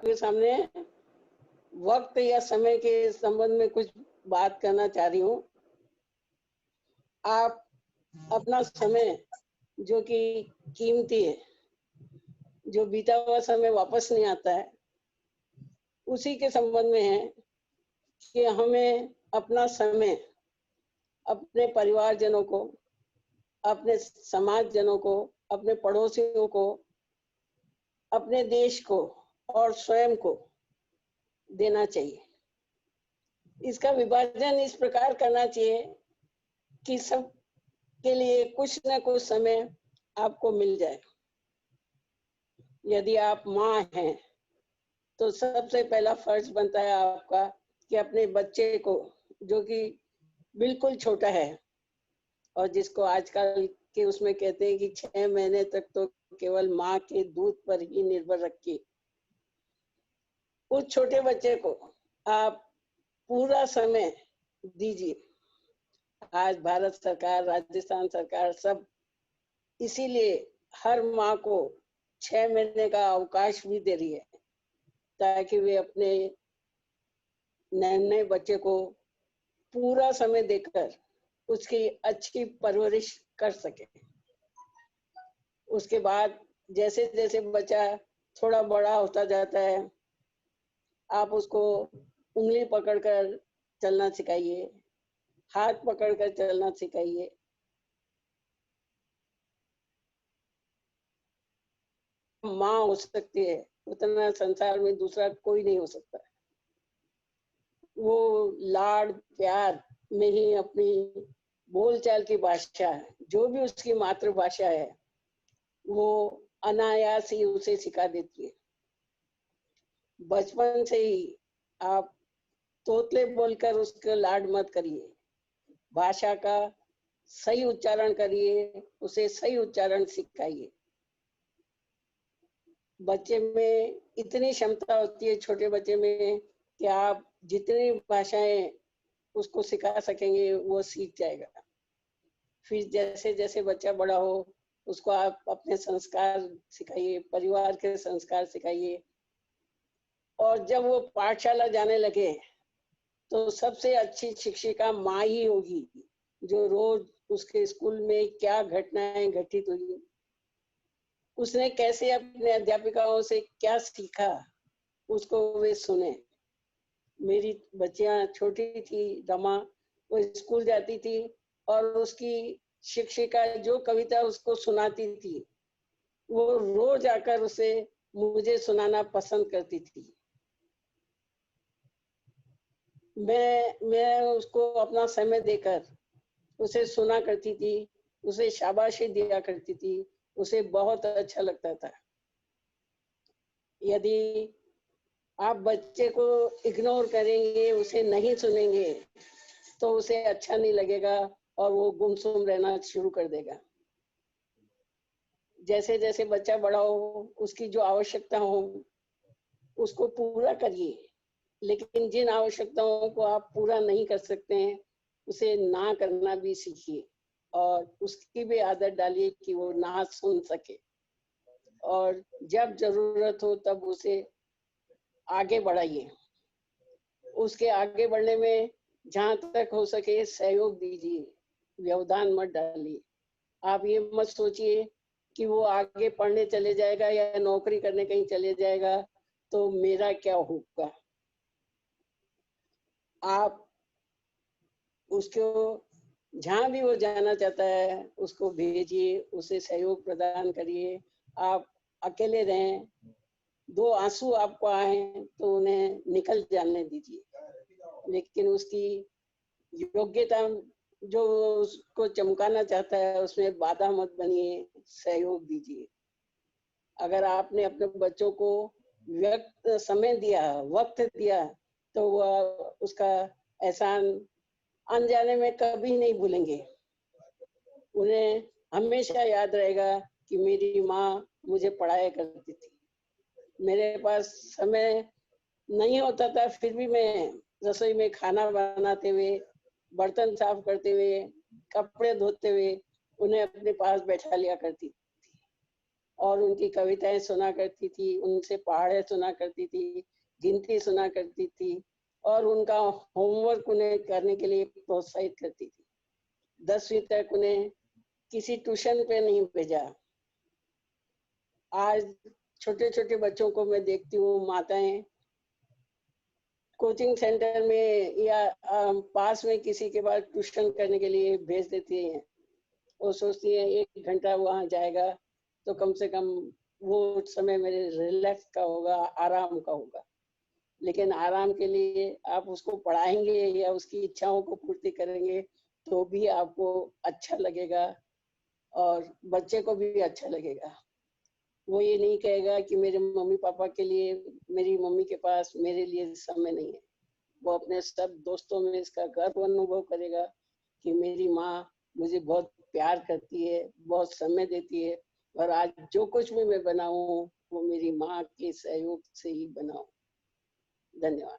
आपके सामने वक्त या समय के संबंध में कुछ बात करना चाह रही हूँ। आप अपना समय जो कि कीमती है, जो बीता हुआ समय वापस नहीं आता है, उसी के संबंध में है कि हमें अपना समय अपने परिवारजनों को, अपने समाजजनों को, अपने पड़ोसियों को, अपने देश को और स्वयं को देना चाहिए। इसका विभाजन इस प्रकार करना चाहिए कि सब के लिए कुछ न कुछ समय आपको मिल जाए। यदि आप माँ हैं तो सबसे पहला फर्ज बनता है आपका कि अपने बच्चे को, जो कि बिल्कुल छोटा है और जिसको आजकल के उसमें कहते हैं कि 6 महीने तक तो केवल माँ के दूध पर ही निर्भर रखिए, उस छोटे बच्चे को आप पूरा समय दीजिए। आज भारत सरकार, राजस्थान सरकार सब इसीलिए हर माँ को 6 महीने का अवकाश भी दे रही है, ताकि वे अपने नन्हे बच्चे को पूरा समय देकर उसकी अच्छी परवरिश कर सके। उसके बाद जैसे जैसे बच्चा थोड़ा बड़ा होता जाता है, आप उसको उंगली पकड़कर चलना सिखाइए, हाथ पकड़कर चलना सिखाइए। माँ हो सकती है उतना संसार में दूसरा कोई नहीं हो सकता। वो लाड़ प्यार में ही अपनी बोलचाल की भाषा, जो भी उसकी मातृभाषा है, वो अनायास ही उसे सिखा देती है। बचपन से ही आप तोतले बोलकर उसके लाड मत करिए, भाषा का सही उच्चारण करिए, उसे सही उच्चारण सिखाइए। बच्चे में इतनी क्षमता होती है, छोटे बच्चे में, कि आप जितनी भाषाएं उसको सिखा सकेंगे वो सीख जाएगा। फिर जैसे जैसे बच्चा बड़ा हो, उसको आप अपने संस्कार सिखाइए, परिवार के संस्कार सिखाइए। और जब वो पाठशाला जाने लगे तो सबसे अच्छी शिक्षिका माँ ही होगी, जो रोज उसके स्कूल में क्या घटनाएं घटित हुई, उसने कैसे अपने अध्यापिकाओं से क्या सीखा, उसको वे सुने। मेरी बच्चियां छोटी थी, रमा, वो स्कूल जाती थी और उसकी शिक्षिका जो कविता उसको सुनाती थी, वो रोज आकर उसे मुझे सुनाना पसंद करती थी। मैं उसको अपना समय देकर उसे सुना करती थी, उसे शाबाशी दिया करती थी, उसे बहुत अच्छा लगता था। यदि आप बच्चे को इग्नोर करेंगे, उसे नहीं सुनेंगे, तो उसे अच्छा नहीं लगेगा और वो गुमसुम रहना शुरू कर देगा। जैसे जैसे बच्चा बड़ा हो, उसकी जो आवश्यकता हो उसको पूरा करिए, लेकिन जिन आवश्यकताओं को आप पूरा नहीं कर सकते हैं, उसे ना करना भी सीखिए और उसकी भी आदत डालिए कि वो ना सुन सके। और जब जरूरत हो तब उसे आगे बढ़ाइए। उसके आगे बढ़ने में जहाँ तक हो सके सहयोग दीजिए, व्यवधान मत डालिए। आप ये मत सोचिए कि वो आगे पढ़ने चले जाएगा या नौकरी करने कहीं चले जाएगा तो मेरा क्या होगा। आप उसको जहाँ भी वो जाना चाहता है उसको भेजिए, उसे सहयोग प्रदान करिए। आप अकेले रहें, 2 आंसू आपको आए तो उन्हें निकल जाने दीजिए, लेकिन उसकी योग्यता जो उसको चमकाना चाहता है उसमें बाधा मत बनिए, सहयोग दीजिए। अगर आपने अपने बच्चों को व्यक्त समय दिया, वक्त दिया, तो वह उसका एहसान अनजाने में कभी नहीं भूलेंगे। उन्हें हमेशा याद रहेगा कि मेरी माँ मुझे पढ़ाया करती थी। मेरे पास समय नहीं होता था, फिर भी मैं रसोई में खाना बनाते हुए, बर्तन साफ करते हुए, कपड़े धोते हुए उन्हें अपने पास बैठा लिया करती थी। और उनकी कविताएं सुना करती थी, उनसे पहाड़े सुना करती थी, गिनती सुना करती थी और उनका होमवर्क उन्हें करने के लिए प्रोत्साहित करती थी। 10वीं तक उन्हें किसी ट्यूशन पे नहीं भेजा। आज छोटे छोटे बच्चों को मैं देखती हूँ, माताएं कोचिंग सेंटर में या पास में किसी के पास ट्यूशन करने के लिए भेज देती हैं। वो सोचती है 1 घंटा वहां जाएगा तो कम से कम वो समय मेरे रिलैक्स का होगा, आराम का होगा। लेकिन आराम के लिए आप उसको पढ़ाएंगे या उसकी इच्छाओं को पूर्ति करेंगे तो भी आपको अच्छा लगेगा और बच्चे को भी अच्छा लगेगा। वो ये नहीं कहेगा कि मेरे मम्मी पापा के लिए, मेरी मम्मी के पास मेरे लिए समय नहीं है। वो अपने सब दोस्तों में इसका गर्व अनुभव करेगा कि मेरी माँ मुझे बहुत प्यार करती है, बहुत समय देती है और आज जो कुछ भी मैं बनाऊं वो मेरी माँ के सहयोग से ही बनाऊं। धन्यवाद।